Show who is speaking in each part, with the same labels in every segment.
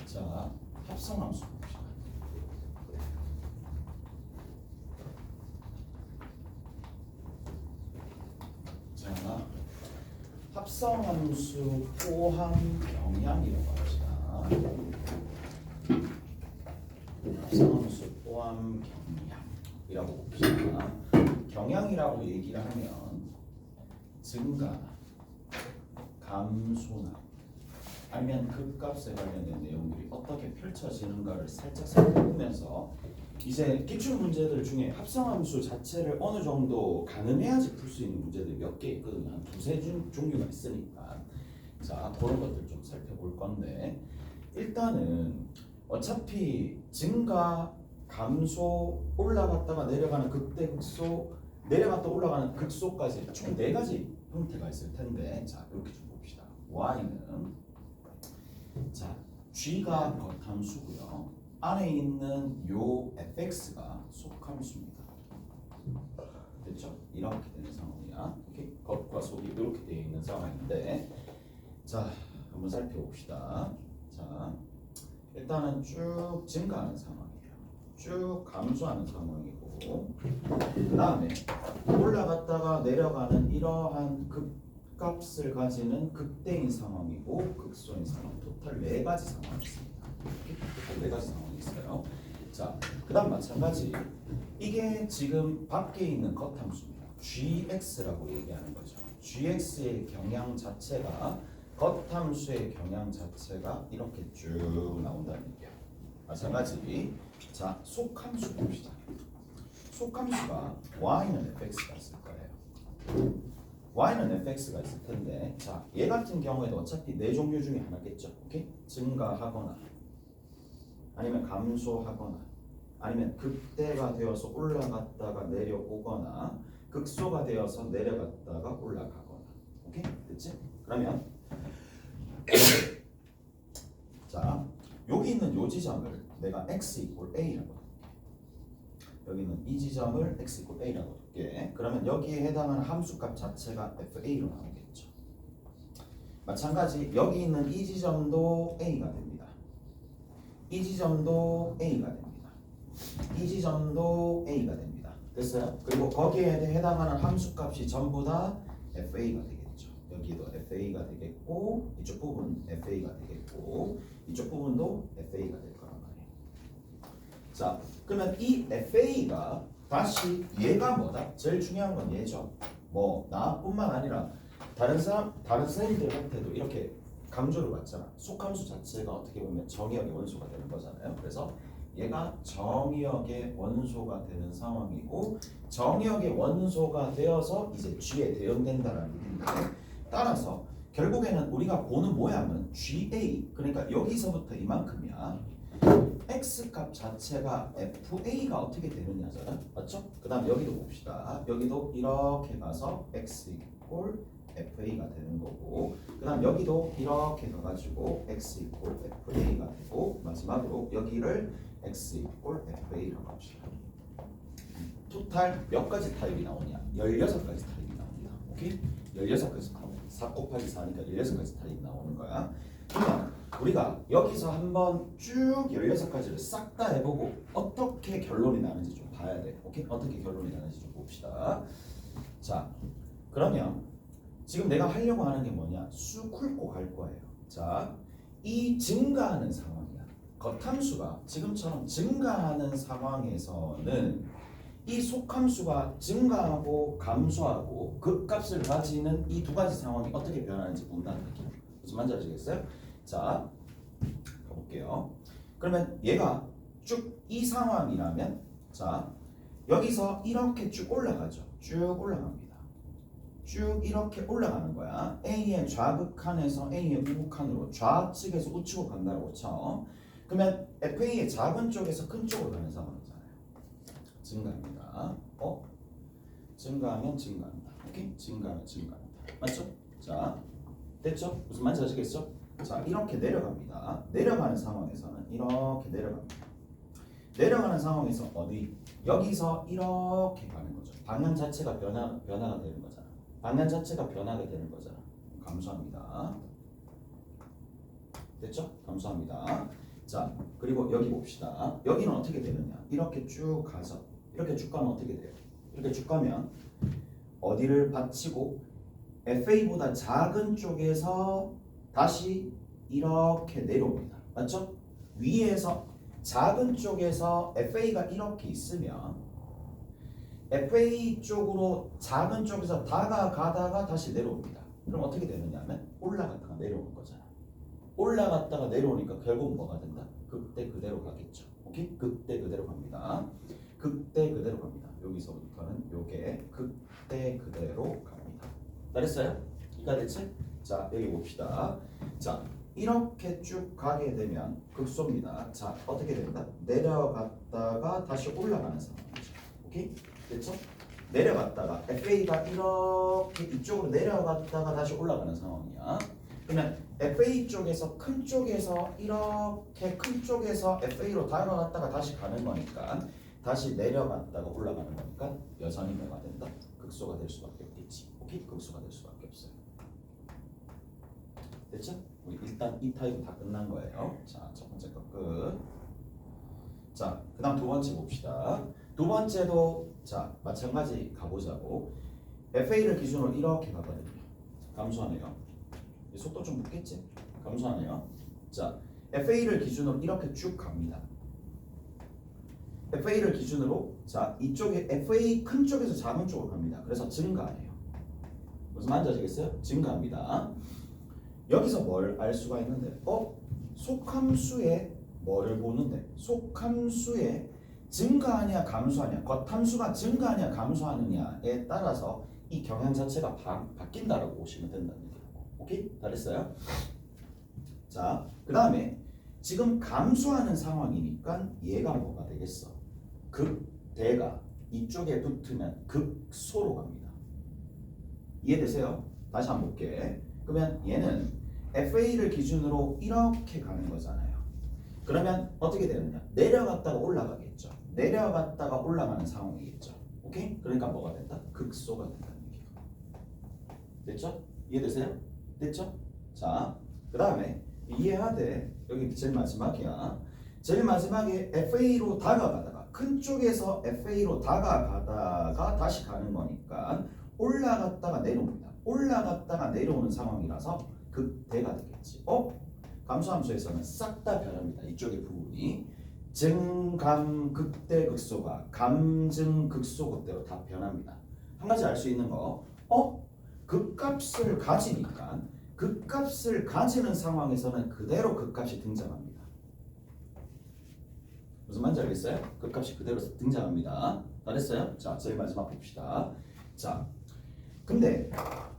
Speaker 1: 자, 합성함수 봅시다. 자, 합성함수 포함 경향이라고 합시다. 합성함수 포함 경향이라고 봅시다. 경향이라고 얘기를 하면 증가나 감소나 아니면 극값에 관련된 내용들이 어떻게 펼쳐지는가를 살짝 살펴보면서 이제 기출 문제들 중에 합성함수 자체를 어느 정도 가늠해야지 풀 수 있는 문제들이 몇 개 있거든요. 한 두세 종류가 있으니까 자 그런 것들 좀 살펴볼 건데 일단은 어차피 증가, 감소, 올라갔다가 내려가는 극대극소, 내려갔다 올라가는 극소까지 총 4가지 형태가 있을 텐데 자 이렇게 좀 봅시다. y는 자 g가 겉함수고요. 안에 있는 요 fx가 속함수입니다. 됐죠? 이렇게 되는 상황이야. 오케이? 겉과 속이 이렇게 되어 있는 상황인데 자 한번 살펴봅시다. 자 일단은 쭉 증가하는 상황이에요. 쭉 감소하는 상황이고 그 다음에 올라갔다가 내려가는 이러한 극값을 가지는 극대인 상황이고 극소인 상황 토탈 4가지 상황이 있습니다. 토탈 4가지 상황이 있어요. 자, 그 다음 마찬가지 이게 지금 밖에 있는 겉함수입니다. gx라고 얘기하는 거죠. gx의 경향 자체가 겉함수의 경향 자체가 이렇게 쭉 나온다는 얘기야. 마찬가지 자 속함수 봅시다. 속함수가 y는 fx가 있을 거예요. y는 fx가 있을 텐데 자 얘 같은 경우에도 어차피 4종류 중에 하나겠죠. 오케이? 증가하거나 아니면 감소하거나 아니면 극대가 되어서 올라갔다가 내려오거나 극소가 되어서 내려갔다가 올라가거나. 오케이? 됐지? 그러면 자 여기 있는 요 지점을 내가 x = a라고 할게. 여기 있는 이 지점을 x = a라고 할게. 그러면 여기에 해당하는 함수값 자체가 fa로 나오겠죠. 마찬가지 여기 있는 이 지점도 a가 됩니다. 이 지점도 a가 됩니다. 이 지점도 a가 됩니다. 됐어요? 그리고 거기에 해당하는 함수값이 전부 다 fa가 되겠죠. 여기도 fa가 되겠고 이쪽 부분 fa가 되겠고 이쪽 부분도 fa가 될 거란 말이에요. 자, 그러면 이 fa가 다시 얘가 뭐다? 제일 중요한 건 얘죠. 뭐 나뿐만 아니라 다른 선생님들한테도 이렇게 강조를 받잖아. 속함수 자체가 어떻게 보면 정의역의 원소가 되는 거잖아요. 그래서 얘가 정의역의 원소가 되는 상황이고 정의역의 원소가 되어서 이제 g에 대응된다라는 얘기인데 따라서 결국에는 우리가 보는 모양은 GA 그러니까 여기서부터 이만큼이야. X값 자체가 FA가 어떻게 되느냐잖아. 맞죠? 그 다음 여기도 봅시다. 여기도 이렇게 가서 X = FA가 되는 거고 그 다음 여기도 이렇게 가가지고 X = FA가 되고 마지막으로 여기를 X = FA라고 합시다. 토탈 몇 가지 타입이 나오냐? 16가지 타입이 나옵니다. 오케이? 16가지 타입. 4 곱하기 4니까 16가지 타입이 나오는 거야. 그러면 우리가 여기서 한번 쭉 16가지를 싹 다 해보고 어떻게 결론이 나는지 좀 봐야 돼. 오케이? 어떻게 결론이 나는지 좀 봅시다. 자, 그러면 지금 내가 하려고 하는 게 뭐냐? 쑥 훑고 갈 거예요. 자, 이 증가하는 상황이야. 겉함수가 지금처럼 증가하는 상황에서는 이 속함수가 증가하고 감소하고 극값을 가지는 이 2가지 상황이 어떻게 변하는지 본다는 느낌. 무슨 말인지 아시겠어요? 자, 가볼게요. 그러면 얘가 쭉 이 상황이라면 자 여기서 이렇게 쭉 올라가죠. 쭉 올라갑니다. 쭉 이렇게 올라가는 거야. A의 좌극한에서 A의 우극한으로 좌측에서 우측으로 간다고 쳐. 그러면 FA의 작은 쪽에서 큰 쪽으로 가는 상황이잖아요. 증가합니다. 증가하면 증가합니다. 오케이? 증가하면 증가합니다. 맞죠? 자, 됐죠? 무슨 말인지 아시겠죠? 자, 이렇게 내려갑니다. 내려가는 상황에서는 이렇게 내려갑니다. 내려가는 상황에서 어디? 여기서 이렇게 가는 거죠. 방향 자체가 변화가 되는 거잖아. 방향 자체가 변하게 되는 거잖아. 감소합니다. 됐죠? 감소합니다. 자, 그리고 여기 봅시다. 여기는 어떻게 되느냐? 이렇게 쭉 가서 이렇게 쭉 가면 어떻게 돼요? 이렇게 쭉 가면 어디를 받치고 FA보다 작은 쪽에서 다시 이렇게 내려옵니다. 맞죠? 위에서 작은 쪽에서 FA가 이렇게 있으면 FA 쪽으로 작은 쪽에서 다가가다가 다시 내려옵니다. 그럼 어떻게 되느냐면 올라갔다가 내려오는 거잖아. 올라갔다가 내려오니까 결국 뭐가 된다? 극대 그대로 가겠죠. 오케이? 극대 그대로 갑니다. 극대 그대로 갑니다. 여기서부터는 요게 극대 그대로 갑니다. 잘했어요? 이가 됐지? 자, 여기 봅시다. 자, 이렇게 쭉 가게 되면 극소입니다. 자, 어떻게 된다? 내려갔다가 다시 올라가는 상황이죠. 오케이? 됐죠? 내려갔다가 FA가 이렇게 이쪽으로 내려갔다가 다시 올라가는 상황이야. 그러면 FA 쪽에서 큰 쪽에서 이렇게 큰 쪽에서 FA로 다가갔다가 다시 가는 거니까 다시 내려갔다가 올라가는 거니까 여전히 뭐가 된다? 극소가 될 수밖에 없겠지. 오케이? 극소가 될 수밖에 없어요. 됐죠? 우리 일단 이 타입은 다 끝난 거예요. 자, 첫 번째 거 끝. 자, 그 다음 두 번째 봅시다. 두 번째도 자 마찬가지 가보자고. FA를 기준으로 이렇게 가거든요. 감소하네요. 속도 좀 붙겠지? 감소하네요. 자, FA를 기준으로 이렇게 쭉 갑니다. FA를 기준으로 자 이쪽에 FA 큰 쪽에서 작은 쪽으로 갑니다. 그래서 증가해요. 무슨 말인지 아시겠어요? 증가합니다. 여기서 뭘 알 수가 있는데 속함수에 뭐를 보는데 속함수에 증가하냐 감소하냐 겉함수가 증가하냐 감소하느냐에 따라서 이 경향 자체가 바뀐다라고 보시면 된다는 얘기라고. 오케이? 다 됐어요? 자, 그 다음에 지금 감소하는 상황이니까 얘가 뭐가 되겠어? 극대가 이쪽에 붙으면 극소로 갑니다. 이해되세요? 다시 한번 볼게. 그러면 얘는 FA를 기준으로 이렇게 가는 거잖아요. 그러면 어떻게 되느냐? 내려갔다가 올라가겠죠. 내려갔다가 올라가는 상황이겠죠. 오케이? 그러니까 뭐가 된다? 극소가 된다는 얘기예요. 됐죠? 이해되세요? 됐죠? 자, 그 다음에 이해하되 여기 제일 마지막이야. 제일 마지막에 FA로 다가가다가 큰 쪽에서 FA로 다가가다가 다시 가는 거니까 올라갔다가 내려옵니다. 올라갔다가 내려오는 상황이라서 극대가 되겠지. 감소함수에서는 싹 다 변합니다. 이쪽의 부분이 증감 극대 극소가 감증 극소 극대로 다 변합니다. 한 가지 알 수 있는 거, 극값을 가지니까 극값을 가지는 상황에서는 그대로 극값이 등장합니다. 무슨 말인지 알겠어요? 극값이 그대로 등장합니다. 다 됐어요? 자, 제일 마지막 봅시다. 자, 근데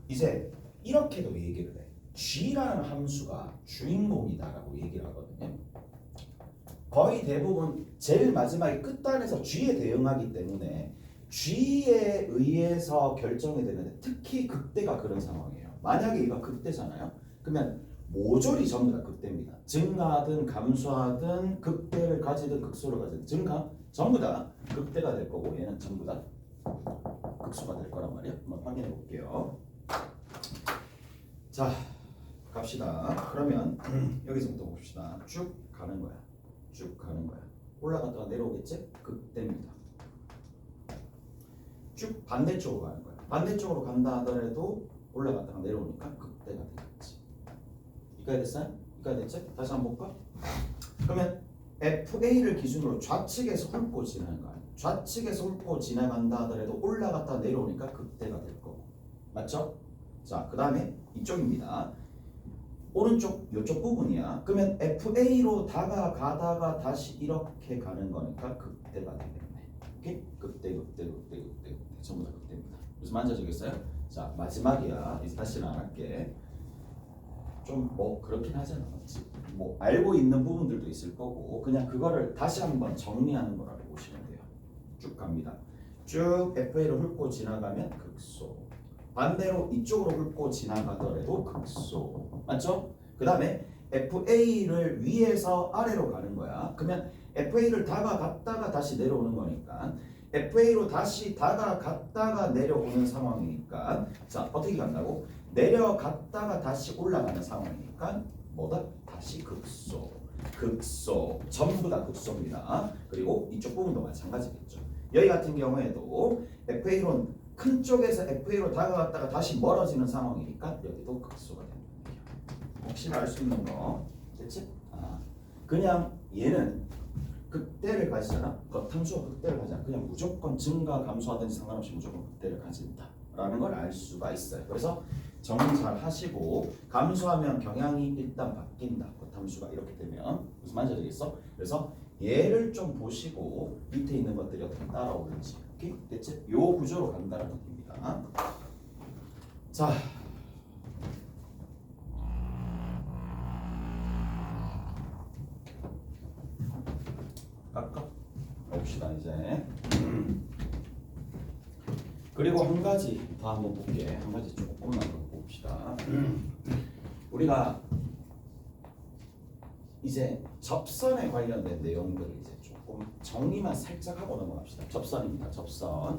Speaker 1: 이제 이렇게도 얘기를 해. G라는 함수가 주인공이다라고 얘기를 하거든요. 거의 대부분 제일 마지막에 끝단에서 G에 대응하기 때문에 G에 의해서 결정이 되는데 특히 극대가 그런 상황이에요. 만약에 이거 극대잖아요. 그러면 모조리 전부 다 극대입니다. 증가하든 감소하든 극대를 가지든 극소를 가지든 증가 전부 다 극대가 될 거고 얘는 전부 다 극소가 될 거란 말이에요. 한번 확인해 볼게요. 자, 갑시다. 그러면 여기서부터 봅시다. 쭉 가는 거야. 쭉 가는 거야. 올라갔다가 내려오겠지? 극대입니다. 쭉 반대쪽으로 가는 거야. 반대쪽으로 간다 하더라도 올라갔다가 내려오니까 극대가 되겠지. 이까지 됐어요? 이까지 됐지? 다시 한번 볼까? 그러면 FA를 기준으로 좌측에서 훑고 지나는 거야. 좌측에서 훑고 지나간다 하더라도 올라갔다 내려오니까 극대가 될 거고. 맞죠? 자, 그 다음에 이쪽입니다. 오른쪽 이쪽 부분이야. 그러면 FA로 다가가다가 다시 이렇게 가는 거니까 극대가 되겠네. 오케이? 극대 전부 다 극대입니다. 무슨 말인지 아시겠어요? 자, 마지막이야. 이제 다시는 안 할게. 좀 뭐 그렇긴 하잖아. 맞지? 뭐 알고 있는 부분들도 있을 거고 그냥 그거를 다시 한번 정리하는 거라고 보시면 돼요. 쭉 갑니다. 쭉 FA로 훑고 지나가면 극소. 반대로 이쪽으로 훑고 지나가더라도 극소. 맞죠? 그 다음에 FA를 위에서 아래로 가는 거야. 그러면 FA를 다가갔다가 다시 내려오는 거니까 FA로 다시 다가갔다가 내려오는 상황이니까 자, 어떻게 간다고? 내려갔다가 다시 올라가는 상황이니까 뭐다? 다시 극소. 극소. 전부 다 극소입니다. 그리고 이쪽 부분도 마찬가지겠죠. 여기 같은 경우에도 FA로 큰 쪽에서 FA로 다가갔다가 다시 멀어지는 상황이니까 여기도 극소가 되는 거예요. 혹시 알 수 있는 거 됐지? 그냥 얘는 극대를 가지잖아. 겉함수가 극대를 가지잖아. 그냥 무조건 증가 감소하든지 상관없이 무조건 극대를 가진다라는 걸 알 수가 있어요. 그래서 정리 잘 하시고 감소하면 경향이 일단 바뀐다. 겉함수가 이렇게 되면 무슨 말인지 알겠어? 그래서 얘를 좀 보시고 밑에 있는 것들이 어떻게 따라오는지. 오케이? 됐지? 요 구조로 간다는 얘기입니다. 자. 깎아 봅시다 이제. 그리고 한 가지 더 한번 볼게. 한 가지 조금만 더 봅시다. 우리가 이제 접선에 관련된 내용들을 이제 조금 정리만 살짝 하고 넘어갑시다. 접선입니다. 접선.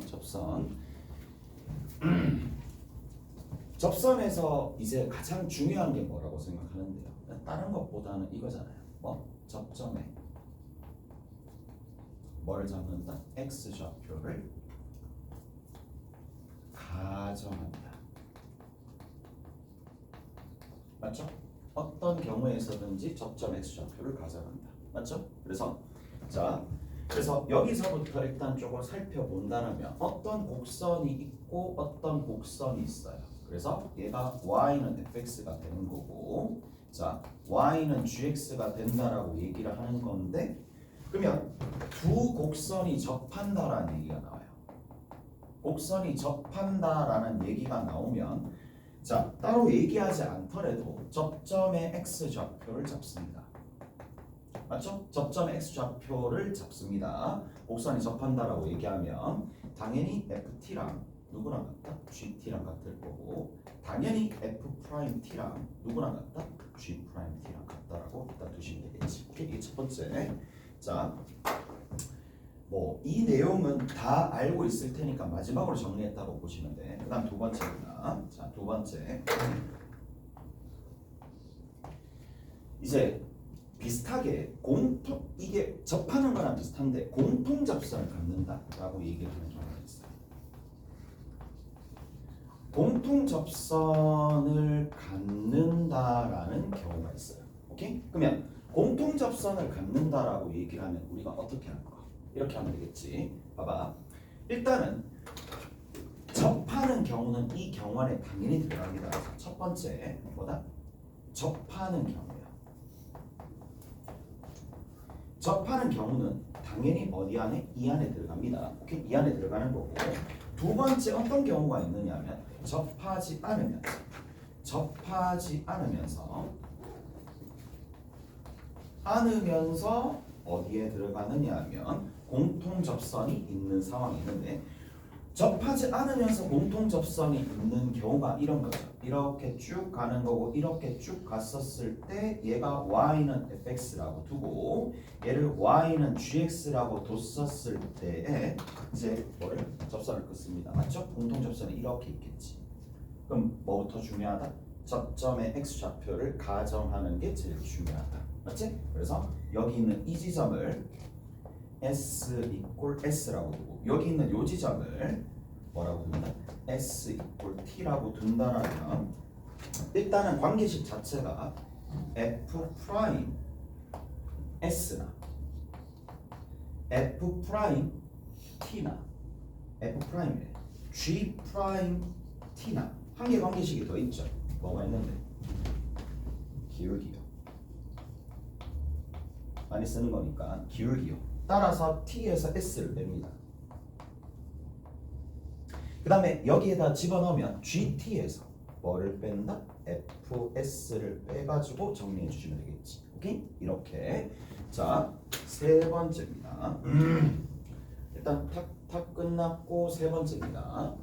Speaker 1: 접선에서 이제 가장 중요한 게 뭐라고 생각하는데요? 다른 것보다는 이거잖아요. 뭐 접점에 뭘 잡는다? X좌표를 가정한다. 맞죠? 어떤 경우에서든지 접점 X좌표를 가정한다. 맞죠? 그래서 여기서부터 일단 조금 살펴본다면 어떤 곡선이 있고 어떤 곡선이 있어요. 그래서 얘가 y는 fx가 되는 거고, 자 y는 gx가 된다라고 얘기를 하는 건데, 그러면 두 곡선이 접한다라는 얘기가 나와요. 곡선이 접한다라는 얘기가 나오면, 자 따로 얘기하지 않더라도 접점의 x좌표를 잡습니다. 맞죠? 접점의 x좌표를 잡습니다. 곡선이 접한다라고 얘기하면 당연히 ft랑 누구랑 같다? gt랑 같을 거고, 당연히 f't랑 누구랑 같다? g't랑 같다라고 일단 두시면 되겠지. 오케이? 이게 첫 번째. 자, 뭐 이 내용은 다 알고 있을 테니까 마지막으로 정리했다고 보시면 돼. 그다음 두 번째입니다. 자, 두 번째. 이제 비슷하게 이게 접하는 거랑 비슷한데 공통 접선을 갖는다라고 얘기를 하는 경우가 있어요. 공통 접선을 갖는다라는 경우가 있어요. 오케이? 그러면 공통 접선을 갖는다라고 얘기를 하면 우리가 어떻게 할까? 이렇게 하면 되겠지. 봐봐. 일단은 접하는 경우는 이 경우 안에 당연히 들어갑니다. 첫 번째 뭐다? 접하는 경우야. 접하는 경우는 당연히 어디 안에? 이 안에 들어갑니다. 오케이? 이 안에 들어가는 거고, 두 번째 어떤 경우가 있느냐면 접하지 않으면서 어디에 들어가느냐 하면 공통 접선이 있는 상황이 있는데, 접하지 않으면서 공통 접선이 있는 경우가 이런 거죠. 이렇게 쭉 가는 거고, 이렇게 쭉 갔었을 때 얘가 y는 fx라고 두고 얘를 y는 gx라고 뒀었을 때에 이제 뭐를 접선을 긋습니다. 맞죠? 공통 접선이 이렇게 있겠지. 그럼 뭐부터 중요하다? 접점의 x좌표를 가정하는 게 제일 중요하다. 맞지? 그래서 여기 있는 이 지점을 S 이꼴 S라고 두고, 여기 있는 이 지점을 뭐라고 둔다? S 이꼴 T라고 둔다라면 일단은 관계식 자체가 F 프라임 S나 F 프라임 T나 F 프라임이래 G 프라임 T나 한 개 관계식이 더 있죠. 뭐가 있는데? 기울기요. 많이 쓰는 거니까 기울기요. 따라서 T에서 S를 뺍니다. 그 다음에 여기에다 집어넣으면 GT에서 뭐를 뺀다? FS를 빼가지고 정리해 주시면 되겠지. 오케이? 이렇게. 자, 세 번째입니다. 일단 탁 끝났고 세 번째입니다.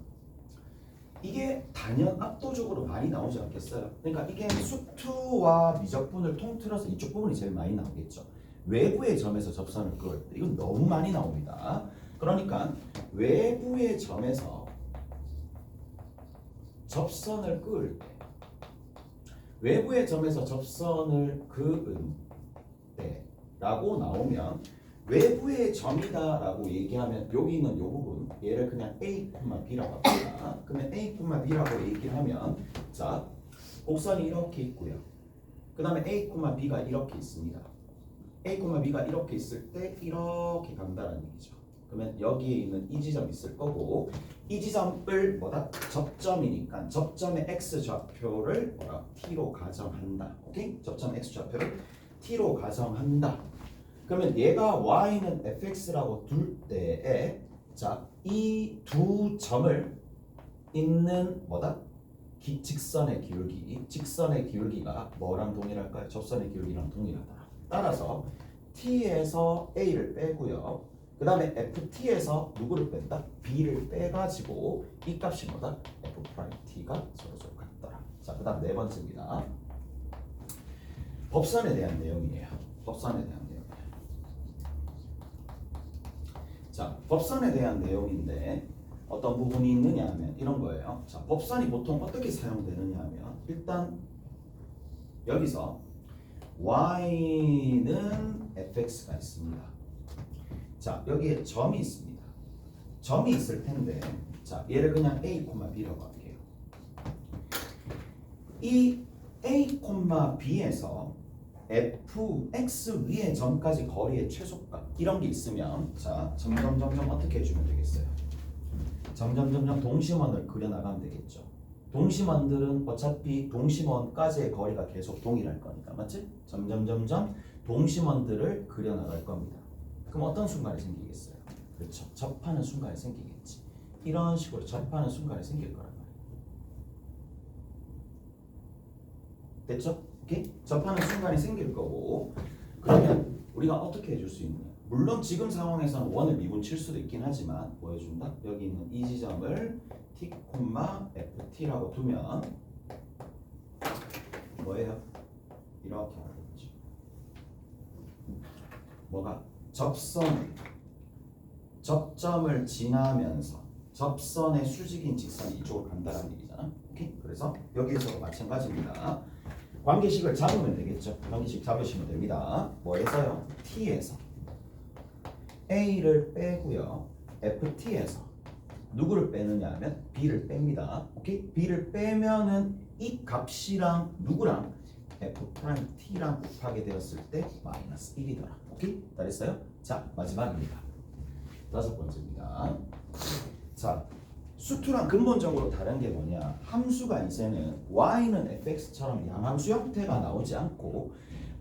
Speaker 1: 이게 단연 압도적으로 많이 나오지 않겠어요? 그러니까 이게 수투와 미적분을 통틀어서 이쪽 부분이 제일 많이 나오겠죠. 외부의 점에서 접선을 그을 때 이건 너무 많이 나옵니다. 그러니까 외부의 점에서 접선을 그을 때, 외부의 점에서 접선을 그은 때 라고 나오면 외부의 점이다라고 얘기하면 여기 있는 요 부분 얘를 그냥 A, B라고 합니다. 그러면 A, B라고 얘기를 하면 자 곡선이 이렇게 있고요. 그 다음에 A, B가 이렇게 있습니다. A, B가 이렇게 있을 때 이렇게 간다는 얘기죠. 그러면 여기에 있는 이 지점이 있을 거고 이 지점을 뭐다? 접점이니까 접점의 x좌표를 뭐라? t로 가정한다. 오케이? 접점 x좌표를 t로 가정한다. 그러면 얘가 y는 fx라고 둘 때에 자, 이 두 점을 있는 뭐다? 직선의 기울기가 뭐랑 동일할까요? 접선의 기울기랑 동일하다. 따라서 t에서 a를 빼고요. 그 다음에 ft에서 누구를 뺀다? b를 빼가지고 이 값이 뭐다? f't가 서로 같더라. 자, 그 다음 네 번째입니다. 법선에 대한 내용이에요. 법선에 대한 내용이에요. 자, 법선에 대한 내용인데 어떤 부분이 있느냐 하면 이런 거예요. 자, 법선이 보통 어떻게 사용되느냐 하면 일단 여기서 y는 fx가 있습니다. 자, 여기에 점이 있습니다. 점이 있을 텐데 자, 얘를 그냥 a, b라고 할게요. 이 a, b에서 fx 위의 점까지 거리의 최소값 이런 게 있으면 자, 점점 어떻게 해주면 되겠어요? 점점 동심원을 그려나가면 되겠죠. 동심원들은 어차피 동심원까지의 거리가 계속 동일할 거니까 맞지? 점점 동심원들을 그려나갈 겁니다. 그럼 어떤 순간이 생기겠어요? 그렇죠. 접하는 순간이 생기겠지. 이런 식으로 접하는 순간이 생길 거란 말이에요. 됐죠? 오케이? 접하는 순간이 생길 거고 그러면 우리가 어떻게 해줄 수 있느냐? 물론 지금 상황에서는 원을 미분칠 수도 있긴 하지만 뭐 해준다? 여기 있는 이 지점을 t, ft라고 두면 뭐예요? 이렇게 하겠죠. 뭐가? 접점을 지나면서 접선의 수직인 직선이 이쪽으로 간다는 얘기잖아. 오케이? 그래서 여기에서도 마찬가지입니다. 관계식을 잡으면 되겠죠. 관계식 잡으시면 됩니다. 뭐에서요? t에서 a를 빼고요. ft에서 누구를 빼느냐 하면 b를 뺍니다. 오케이? b를 빼면은 이 값이랑 누구랑 f't랑 곱하게 되었을 때 마이너스 1이더라. 오케이? 다 됐어요? 자, 마지막입니다. 다섯 번째입니다. 자, 수투랑 근본적으로 다른 게 뭐냐? 함수가 이제는 y는 fx처럼 양함수 형태가 나오지 않고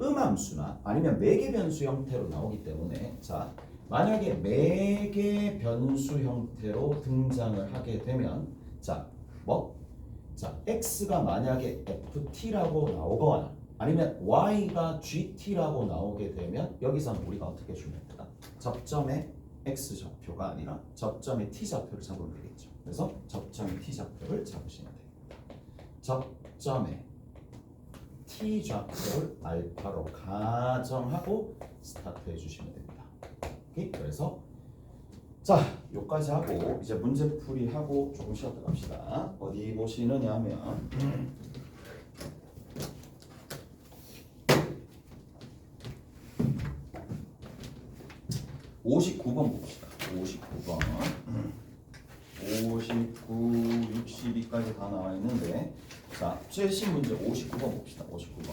Speaker 1: 음함수나 아니면 매개 변수 형태로 나오기 때문에 자, 만약에 매개 변수 형태로 등장을 하게 되면 자, 자, x가 만약에 ft라고 나오거나 아니면 y가 gt라고 나오게 되면 여기서는 우리가 어떻게 주면 되나? 접점의 x좌표가 아니라 접점의 t좌표를 잡으면 되겠죠. 그래서 접점의 t좌표를 잡으시면 됩니다. 접점의 t좌표를 알파로 가정하고 스타트 해주시면 됩니다. 오케이? 그래서 자, 여기까지 하고 이제 문제풀이 하고 조금 쉬었다 갑시다. 어디 보시느냐 하면 59번 봅시다. 59번 59, 62까지 다 나와 있는데 자, 최신 문제 59번 봅시다. 59번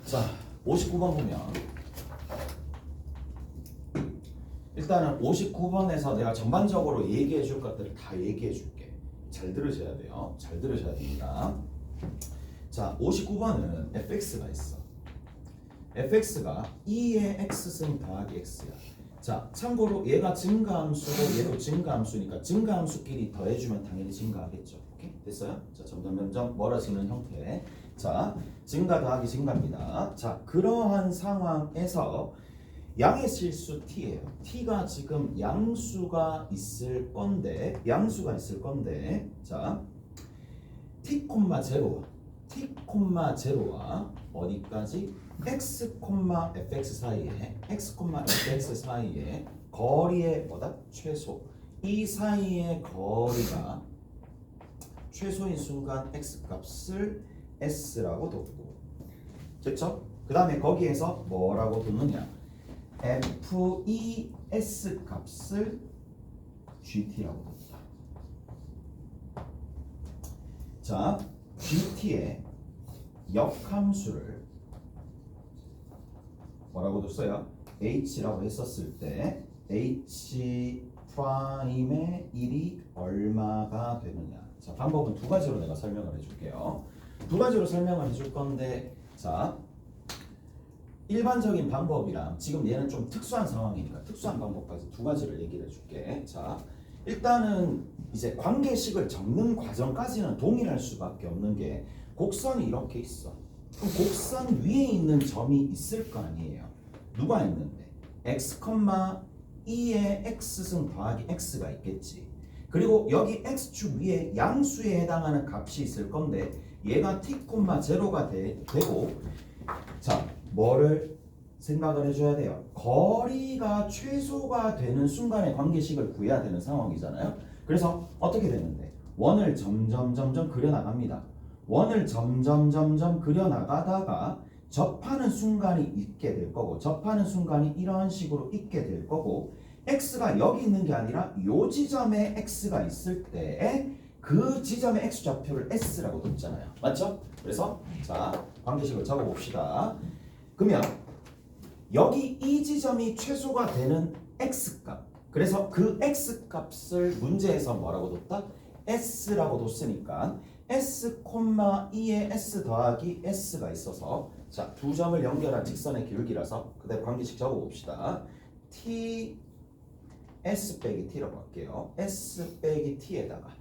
Speaker 1: 자, 59번 보면 일단은 59번에서 내가 전반적으로 얘기해 줄 것들을 다 얘기해 줄게. 잘 들으셔야 돼요. 잘 들으셔야 됩니다. 자, 59번은 fx가 있어. fx가 2의 x승 더하기 x야. 자, 참고로 얘가 증가함수고 얘도 증가함수니까 증가함수끼리 더해주면 당연히 증가하겠죠. 오케이? 됐어요? 자, 점점 멀어지는 형태. 자, 증가 더하기 증가입니다. 자, 그러한 상황에서 양의 실수 t예요. t가 지금 양수가 있을 건데 자, t, 0 t, 0와 어디까지? x, fx 사이에 x, fx 사이에 거리의 뭐다? 최소. 이 사이의 거리가 최소인 순간 x 값을 s라고 뒀고, 됐죠? 그 다음에 거기에서 뭐라고 뒀느냐? fes 값을 gt라고 뒀다. 자, gt의 역함수를 뭐라고 뒀어요? h라고 했었을 때 h 프라임의 1이 얼마가 되느냐. 자, 방법은 두 가지로 내가 설명을 해줄게요. 두 가지로 설명을 해줄 건데, 자, 일반적인 방법이랑 지금 얘는 좀 특수한 상황이니까 특수한 방법까지 두 가지를 얘기를 해줄게. 자, 일단은 이제 관계식을 적는 과정까지는 동일할 수밖에 없는 게, 곡선이 이렇게 있어. 그럼 곡선 위에 있는 점이 있을 거 아니에요. 누가 있는데? x, 2의 x승 더하기 x가 있겠지. 그리고 여기 x축 위에 양수에 해당하는 값이 있을 건데, 얘가 t, 0가 되고, 자, 뭐를 생각을 해줘야 돼요? 거리가 최소가 되는 순간의 관계식을 구해야 되는 상황이잖아요. 그래서 어떻게 되는데? 원을 점점 그려나갑니다. 원을 점점 그려나가다가 접하는 순간이 있게 될 거고, 접하는 순간이 이런 식으로 있게 될 거고, x가 여기 있는 게 아니라 요 지점에 x가 있을 때 그 지점의 x좌표를 s라고 뒀잖아요. 맞죠? 그래서 자, 관계식을 적어봅시다. 그러면 여기 이 지점이 최소가 되는 x값, 그래서 그 x값을 문제에서 뭐라고 뒀다? s라고 뒀으니까 s, 2의 s 더하기 s가 있어서, 자, 두 점을 연결한 직선의 기울기라서 그대로 관계식 적어봅시다. t s 빼기 t라고 할게요. s 빼기 t에다가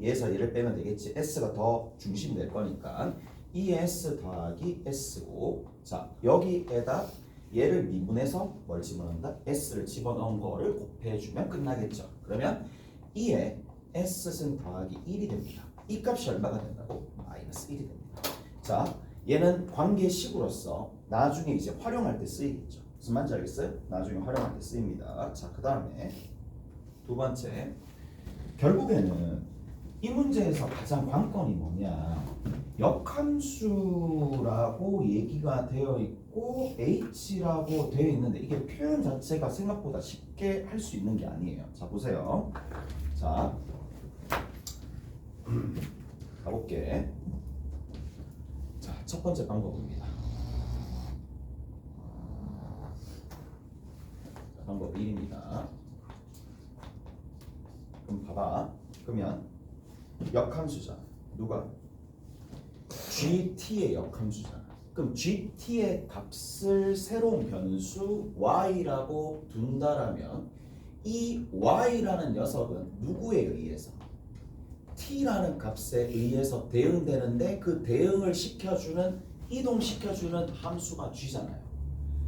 Speaker 1: 얘에서 얘를 빼면 되겠지. s가 더 중심 될 거니까 2s 더하기 s고, 자, 여기에다 얘를 미분해서 뭘 집어넣는다? s를 집어넣은 거를 곱해주면 끝나겠죠. 그러면 2에 s승 더하기 1이 됩니다. 이 값이 얼마가 된다고? 마이너스 1이 됩니다. 자, 얘는 관계식으로서 나중에 이제 활용할 때 쓰이겠죠. 무슨 말인지 알겠어요? 나중에 활용할 때 쓰입니다. 자, 그 다음에 두 번째, 결국에는 이 문제에서 가장 관건이 뭐냐, 역함수라고 얘기가 되어 있고 h라고 되어 있는데, 이게 표현 자체가 생각보다 쉽게 할 수 있는 게 아니에요. 자, 보세요. 자, 가볼게. 자, 첫 번째 방법입니다. 자, 방법 1입니다. 그럼 봐봐. 그러면 역함수잖아. 누가? gt의 역함수잖아. 그럼 gt의 값을 새로운 변수 y라고 둔다라면, 이 y라는 녀석은 누구에 의해서? t라는 값에 의해서 대응되는데, 그 대응을 시켜주는, 이동시켜주는 함수가 g잖아요.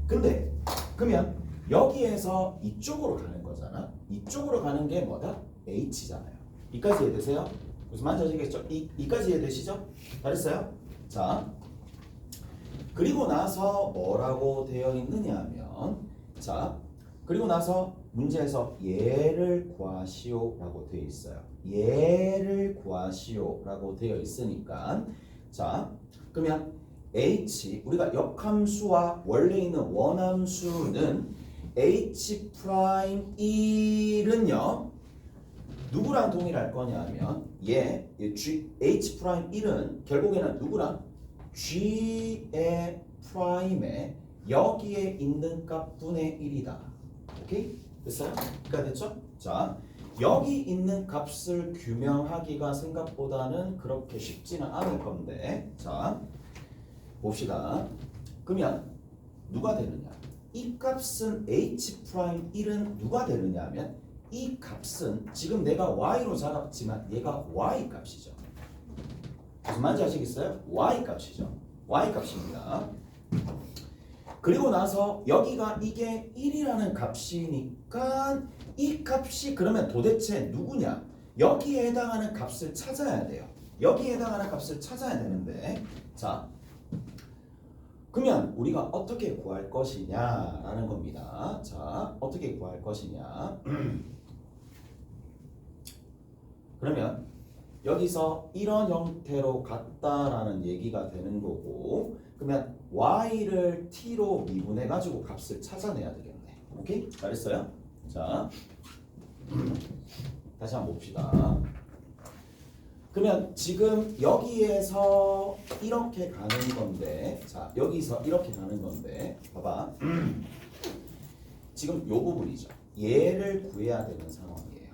Speaker 1: 근데 그러면 여기에서 이쪽으로 가는 거잖아. 이쪽으로 가는 게 뭐다? h잖아요. 이까지 이해되세요? 무슨 말인지 아시겠죠? 이까지 이해되시죠? 잘했어요? 자, 그리고 나서 뭐라고 되어 있느냐 하면, 자, 그리고 나서 문제에서 얘를 구하시오 라고 되어 있어요. 얘를 구하시오 라고 되어 있으니까, 자, 그러면 h, 우리가 역함수와 원래 있는 원함수는 h 프라임 1은요 누구랑 동일할 거냐 하면, h 프라임 1은 결국에는 누구랑? g의 프라임에 여기에 있는 값분의 1이다. 오케이? 됐어요? 그러니까 됐죠? 자, 여기 있는 값을 규명하기가 생각보다는 그렇게 쉽지는 않을 건데, 자, 봅시다. 그러면 누가 되느냐? 이 값은 h 프라임 1은 누가 되느냐 하면, 이 값은 지금 내가 y로 잡았지만 얘가 y 값이죠. 무슨 말인지 아시겠어요? y 값이죠. y 값입니다. 그리고 나서 여기가 이게 1이라는 값이니까 이 값이 그러면 도대체 누구냐? 여기에 해당하는 값을 찾아야 돼요. 여기에 해당하는 값을 찾아야 되는데 자 그러면 우리가 어떻게 구할 것이냐라는 겁니다. 자 어떻게 구할 것이냐 그러면 여기서 이런 형태로 갔다라는 얘기가 되는 거고 그러면 y를 t로 미분해 가지고 값을 찾아내야 되겠네. 오케이? 잘했어요? 자 다시 한번 봅시다. 그러면 지금 여기에서 이렇게 가는 건데 자 여기서 이렇게 가는 건데 봐봐 지금 요 부분이죠. 얘를 구해야 되는 상황이에요.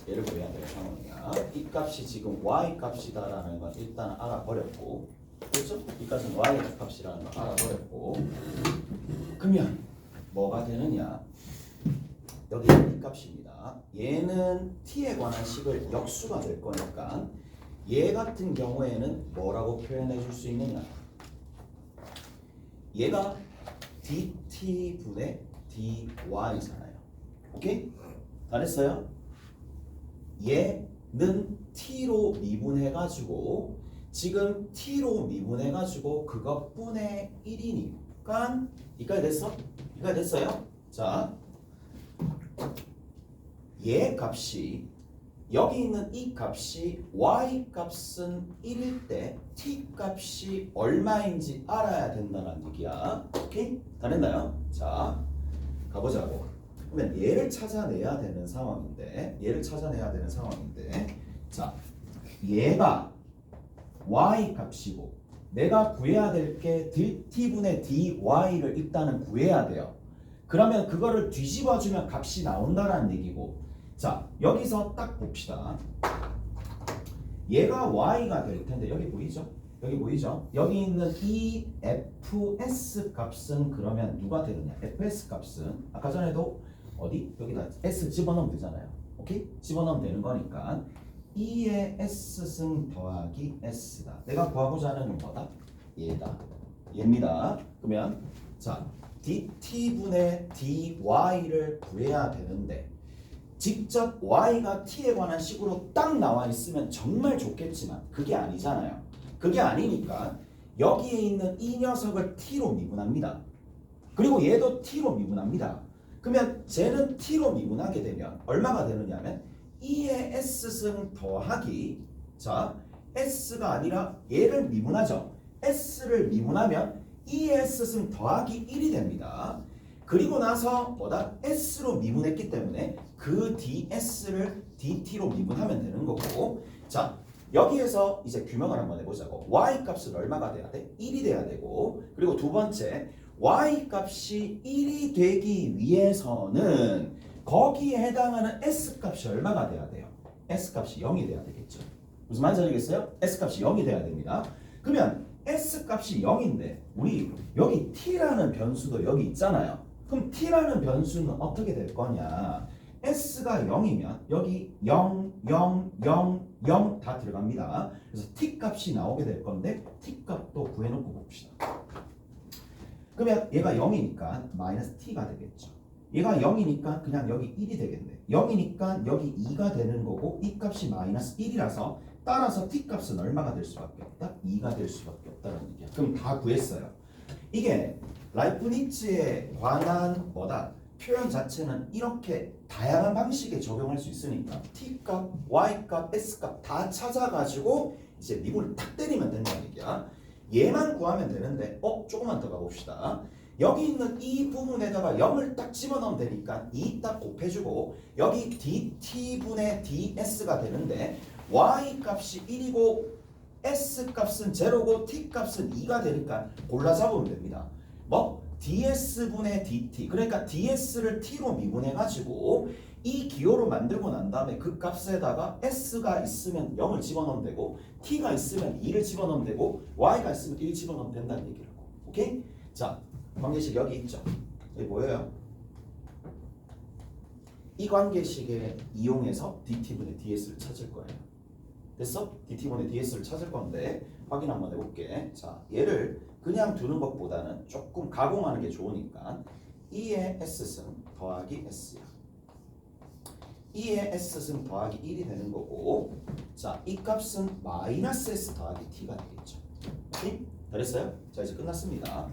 Speaker 1: 얘를 구해야 되는 상황이야. 이 값이 지금 y 값이다라는 건 일단 알아버렸고 그렇죠? 이 값은 y 값이라는 걸 알아버렸고 그러면 뭐가 되느냐 여기 이 값입니다. 얘는 t에 관한 식을 역수가 될 거니까 얘 같은 경우에는 뭐라고 표현해 줄 수 있느냐 얘가 dt분의 dy잖아요. 오케이? 잘했어요? 얘는 t로 미분해가지고 지금 t로 미분해가지고 그것분의 1이니까 이까지 됐어? 이까지 됐어요? 자, 얘 값이 여기 있는 이 값이 y 값은 1일 때 t 값이 얼마인지 알아야 된다는 얘기야. 오케이? 다 됐나요? 자, 가보자고. 그러면 얘를 찾아내야 되는 상황인데 자 얘가 y 값이고 내가 구해야 될 게 t분의 dy를 일단은 구해야 돼요. 그러면 그거를 뒤집어주면 값이 나온다라는 얘기고 자 여기서 딱 봅시다. 얘가 y가 될 텐데 여기 보이죠? 여기 있는 이 fs 값은 그러면 누가 되느냐? fs 값은 아까 전에도 어디? 여기다 s 집어넣으면 되잖아요. 오케이? 집어넣으면 되는 거니까 2의 s승 더하기 s다. 내가 구하고자 하는 건 뭐다? 얘입니다. 그러면 자 dt분의 dy를 구해야 되는데 직접 y가 t에 관한 식으로 딱 나와 있으면 정말 좋겠지만 그게 아니잖아요. 그게 아니니까 여기에 있는 이 녀석을 t로 미분합니다. 그리고 얘도 t로 미분합니다. 그러면 쟤는 t로 미분하게 되면 얼마가 되느냐면 2의 s승 더하기 자 s가 아니라 얘를 미분하죠. s를 미분하면 2의 s승 더하기 1이 됩니다. 그리고 나서 뭐다? s로 미분했기 때문에 그 ds를 dt로 미분하면 되는 거고 자 여기에서 이제 규명을 한번 해보자고. y 값은 얼마가 돼야 돼? 1이 돼야 되고 그리고 두 번째 y 값이 1이 되기 위해서는 거기에 해당하는 s 값이 얼마가 돼야 돼요? s 값이 0이 돼야 되겠죠. 무슨 말인지 알겠어요? s 값이 0이 돼야 됩니다. 그러면 s 값이 0인데 우리 여기 t라는 변수도 여기 있잖아요. 그럼 t라는 변수는 어떻게 될 거냐? s가 0이면 여기 0, 0, 0, 0 다 들어갑니다. 그래서 t 값이 나오게 될 건데 t 값도 구해놓고 봅시다. 그러면 얘가 0이니까 마이너스 t가 되겠죠. 얘가 0이니까 그냥 여기 1이 되겠네. 0이니까 여기 2가 되는 거고 이 값이 마이너스 1이라서 따라서 t 값은 얼마가 될 수밖에 없다? 2가 될 수밖에 없다는 얘기야. 그럼 다 구했어요. 이게 라이프니츠에 관한 뭐다? 표현 자체는 이렇게 다양한 방식에 적용할 수 있으니까 t값, y값, s값 다 찾아가지고 이제 미분을 탁 때리면 된다는 얘기야. 얘만 구하면 되는데 조금만 더 가봅시다. 여기 있는 이 부분에다가 0을 딱 집어넣으면 되니까 2 딱 곱해주고 여기 dt분의 ds가 되는데 y 값이 1이고 s 값은 0고 t 값은 2가 되니까 골라 잡으면 됩니다. 뭐? ds분의 dt 그러니까 ds를 t로 미분해가지고 이 기호로 만들고 난 다음에 그 값에다가 s가 있으면 0을 집어넣으면 되고 t가 있으면 2를 집어넣으면 되고 y가 있으면 1을 집어넣으면 된다는 얘기라고. 오케이? 자 관계식 여기 있죠? 여기 보여요? 이 관계식에 이용해서 dt분의 ds를 찾을 거예요. 됐어? dt분의 ds를 찾을 건데 확인 한번 해볼게. 자 얘를 그냥 두는 것보다는 조금 가공하는 게 좋으니까 2의 s승 더하기 s야. E의 S승 더하기 1이 되는 거고, 자, 이 값은 마이너스 S 더하기 T가 되겠죠. 오케이? 잘했어요? 자, 이제 끝났습니다.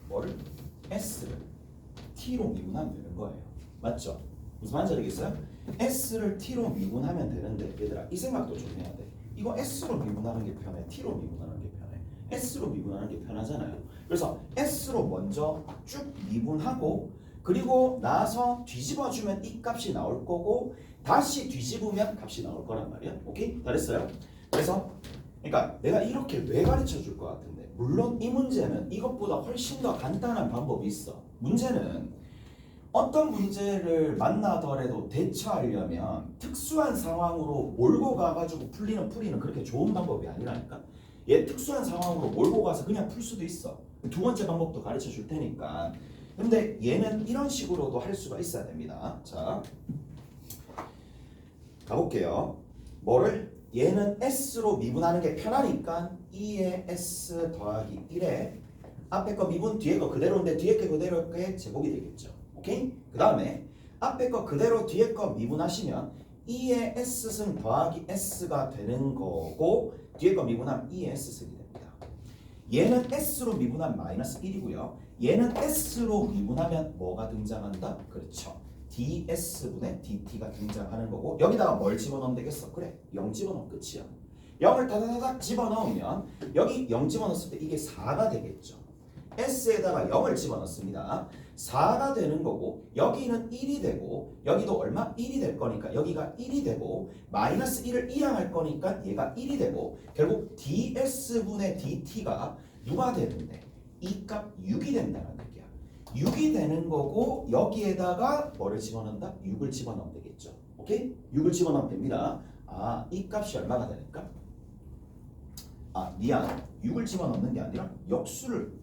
Speaker 1: 뭐를? S를 T로 미분하면 되는 거예요. 맞죠? 무슨 말인지 알겠어요? S를 T로 미분하면 되는데, 얘들아, 이 생각도 좀 해야 돼. 이거 S로 미분하는 게 편해? T로 미분하는 게 편해? S로 미분하는 게 편하잖아요. 그래서 S로 먼저 쭉 미분하고, 그리고 나서 뒤집어주면 이 값이 나올 거고, 다시 뒤집으면 값이 나올 거란 말이야. 오케이? 잘했어요? 그래서 그러니까 내가 이렇게 왜 가르쳐 줄 것 같은데, 물론 이 문제는 이것보다 훨씬 더 간단한 방법이 있어. 문제는 어떤 문제를 만나더라도 대처하려면 특수한 상황으로 몰고 가가지고 풀이는 그렇게 좋은 방법이 아니라니까. 얘 특수한 상황으로 몰고 가서 그냥 풀 수도 있어. 두 번째 방법도 가르쳐 줄 테니까. 근데 얘는 이런 식으로도 할 수가 있어야 됩니다. 자, 가볼게요. 뭐를? 얘는 S로 미분하는 게 편하니까 2의 S 더하기 1에 앞에 거 미분 뒤에 거 그대로인데 뒤에 거 그대로의 제곱이 되겠죠. 오케이? 그 다음에 앞에 거 그대로 뒤에 거 미분하시면 2의 S승 더하기 S가 되는 거고, 뒤에 거 미분하면 2의 S승이 됩니다. 얘는 S로 미분하면 마이너스 1이고요. 얘는 S로 미분하면 뭐가 등장한다? 그렇죠. DS분의 DT가 등장하는 거고, 여기다가 뭘 집어넣으면 되겠어? 그래, 0 집어넣으면 끝이야. 0을 다다다닥 집어넣으면 여기 0 집어넣었을 때 이게 4가 되겠죠. S에다가 0을 집어넣습니다. 4가 되는 거고, 여기는 1이 되고, 여기도 얼마? 1이 될 거니까 여기가 1이 되고, 마이너스 1을 이항할 거니까 얘가 1이 되고, 결국 DS분의 DT가 누가 되는데? 이 값 6이 된다는 얘기야. 6이 되는 거고, 여기에다가 뭐를 집어넣는다? 6을 집어넣으면 되겠죠. 오케이? 6을 집어넣으면 됩니다. 아, 이 값이 얼마가 되니까? 아, 미안. 6을 집어넣는 게 아니라 역수를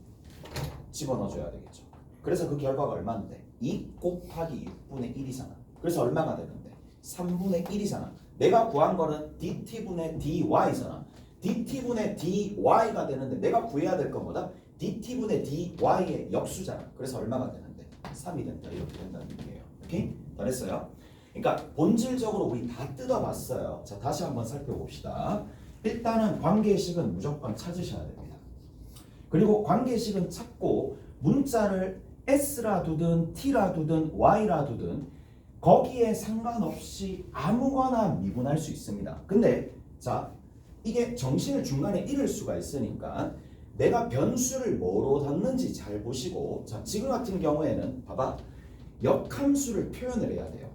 Speaker 1: 집어넣어줘야 되겠죠. 그래서 그 결과가 얼마인데? 2 곱하기 6분의 1이잖아. 그래서 얼마가 되는데? 3분의 1이잖아. 내가 구한 거는 dt분의 dy잖아. dt분의 dy가 되는데 내가 구해야 될 건 뭐다? dt분의 dy의 역수잖아. 그래서 얼마가 되는데? 3이 된다. 이렇게 된다는 얘기예요. 오케이? 잘했어요? 그러니까 본질적으로 우리 다 뜯어봤어요. 자, 다시 한번 살펴봅시다. 일단은 관계식은 무조건 찾으셔야 됩니다. 그리고 관계식은 찾고 문자를 S라 두든 T라 두든 Y라 두든 거기에 상관없이 아무거나 미분할 수 있습니다. 근데 자, 이게 정신을 중간에 잃을 수가 있으니까 내가 변수를 뭐로 뒀는지 잘 보시고, 자, 지금 같은 경우에는 봐봐, 역함수를 표현을 해야 돼요.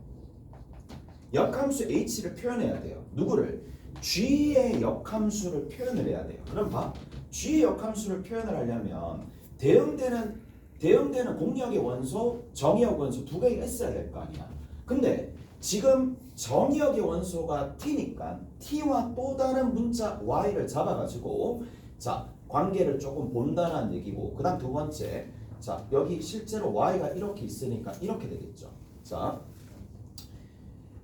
Speaker 1: 역함수 H를 표현해야 돼요. 누구를? G의 역함수를 표현을 해야 돼요. 그럼 봐, G의 역함수를 표현을 하려면 대응되는 공역의 원소, 정의역 원소 두 개가 있어야 될 거 아니야. 근데 지금 정의역의 원소가 T니까 T와 또 다른 문자 Y를 잡아가지고, 자, 관계를 조금 본다는 얘기고, 그 다음 두 번째, 자, 여기 실제로 Y가 이렇게 있으니까 이렇게 되겠죠. 자,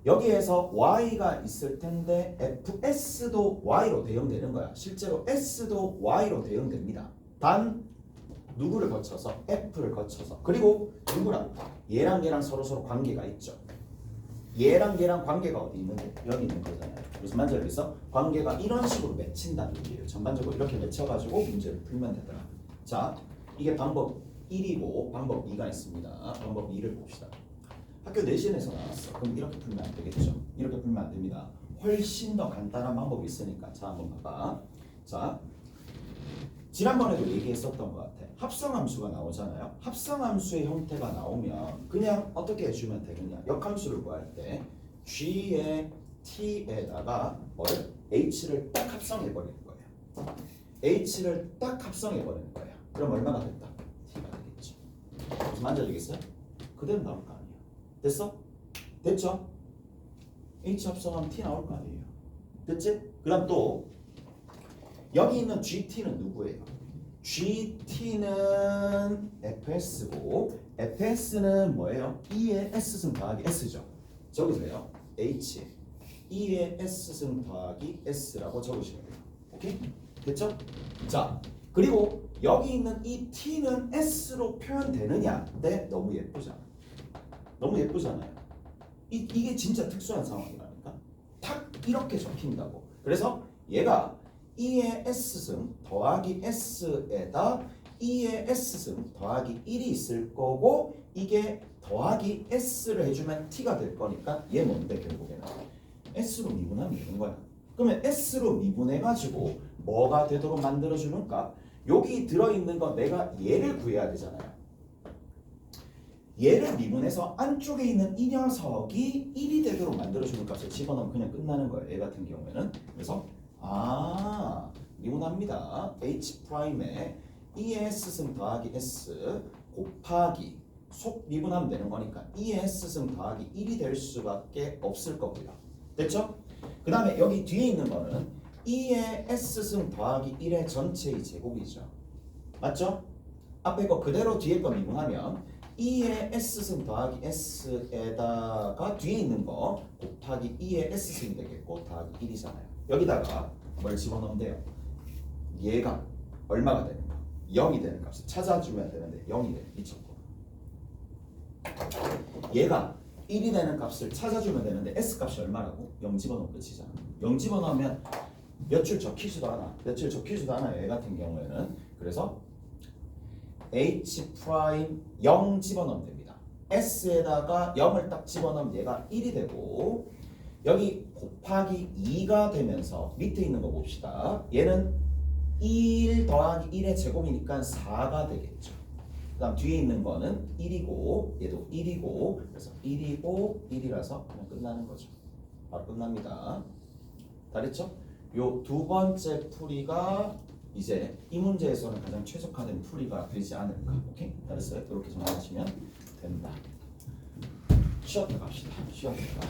Speaker 1: 여기에서 Y가 있을 텐데 FS도 Y로 대응되는 거야. 실제로 S도 Y로 대응됩니다. 단 누구를 거쳐서? F를 거쳐서. 그리고 누구랑? 얘랑 얘랑 서로 관계가 있죠. 얘랑 얘랑 관계가 어디 있는데? 여기 있는 거잖아요. 무슨 말인지 알겠어? 관계가 이런 식으로 맺힌다는 얘기예요. 전반적으로 이렇게 맺혀가지고 문제를 풀면 되더라. 자, 이게 방법 1이고 방법 2가 있습니다. 방법 2를 봅시다. 학교 내신에서 나왔어. 그럼 이렇게 풀면 안 되겠죠. 이렇게 풀면 안 됩니다. 훨씬 더 간단한 방법이 있으니까. 자, 한번 봐봐. 자, 지난번에도 얘기했었던 것 같아. 합성함수가 나오잖아요. 합성함수의 형태가 나오면 그냥 어떻게 해주면 되느냐. 역함수를 구할 때 G의 T에다가 뭐를? H를 딱 합성해버리는 거예요. H를 딱 합성해버리는 거예요. 그럼 얼마가 됐다? T가 되겠죠. 무슨 말인지 알겠어요? 그대로 나올 거 아니에요. 됐어? 됐죠? H 합성하면 T 나올 거 아니에요. 됐지? 그 다음 또 여기 있는 GT는 누구예요? GT는 FS고 FS는 뭐예요? E의 S승 더하기 S죠. 적으세요. H E의 S승 더하기 S라고 적으시면 돼요. 오케이? 됐죠? 자, 그리고 여기 있는 이 T는 S로 표현되느냐? 네, 너무 예쁘잖아. 너무 예쁘잖아요. 이게 진짜 특수한 상황이라니까. 딱 이렇게 적힌다고. 그래서 얘가 2의 S승 더하기 S에다 2의 S승 더하기 1이 있을 거고 이게 더하기 S를 해주면 T가 될 거니까 얘 뭔데 결국에는 S로 미분하면 되는 거야. 그러면 S로 미분해가지고 뭐가 되도록 만들어주는가? 여기 들어있는 거 내가 얘를 구해야 되잖아요. 얘를 미분해서 안쪽에 있는 이 녀석이 1이 되도록 만들어주는 값을 집어넣으면 그냥 끝나는 거예요. 얘 같은 경우에는. 그래서 미분합니다. H'에 2의 S승 더하기 S 곱하기 속 미분하면 되는 거니까 2의 S승 더하기 1이 될 수밖에 없을 거고요. 됐죠? 그 다음에 여기 뒤에 있는 거는 2의 S승 더하기 1의 전체의 제곱이죠. 맞죠? 앞에 거 그대로 뒤에 거 미분하면 2의 S승 더하기 S에다가 뒤에 있는 거 곱하기 2의 S승이 되겠고 더하기 1이잖아요. 여기다가 뭘 집어넣으면 돼요? 얘가 얼마가 되는 거? 0이 되는 값을 찾아주면 되는데 0이 돼. 미쳤고. 얘가 1이 되는 값을 찾아주면 되는데 S값이 얼마라고? 0 집어넣으면 끝이잖아. 0 집어넣으면 몇 줄 적히지도 않아. 몇 줄 적히지도 않아요. 얘 같은 경우에는. 그래서 H' 0 집어넣으면 됩니다. S에다가 0을 딱 집어넣으면 얘가 1이 되고 여기 곱하기 2가 되면서 밑에 있는 거 봅시다. 얘는 1 더하기 1의 제곱이니까 4가 되겠죠. 그 다음 뒤에 있는 거는 1이고 얘도 1이고 그래서 1이고 1이라서 그냥 끝나는 거죠. 바로 끝납니다. 다 됐죠? 요 두 번째 풀이가 이제 이 문제에서는 가장 최적화된 풀이가 되지 않을까. 오케이? 알았어요? 이렇게 정리하시면 된다. 쉬었다 갑시다. 쉬었다가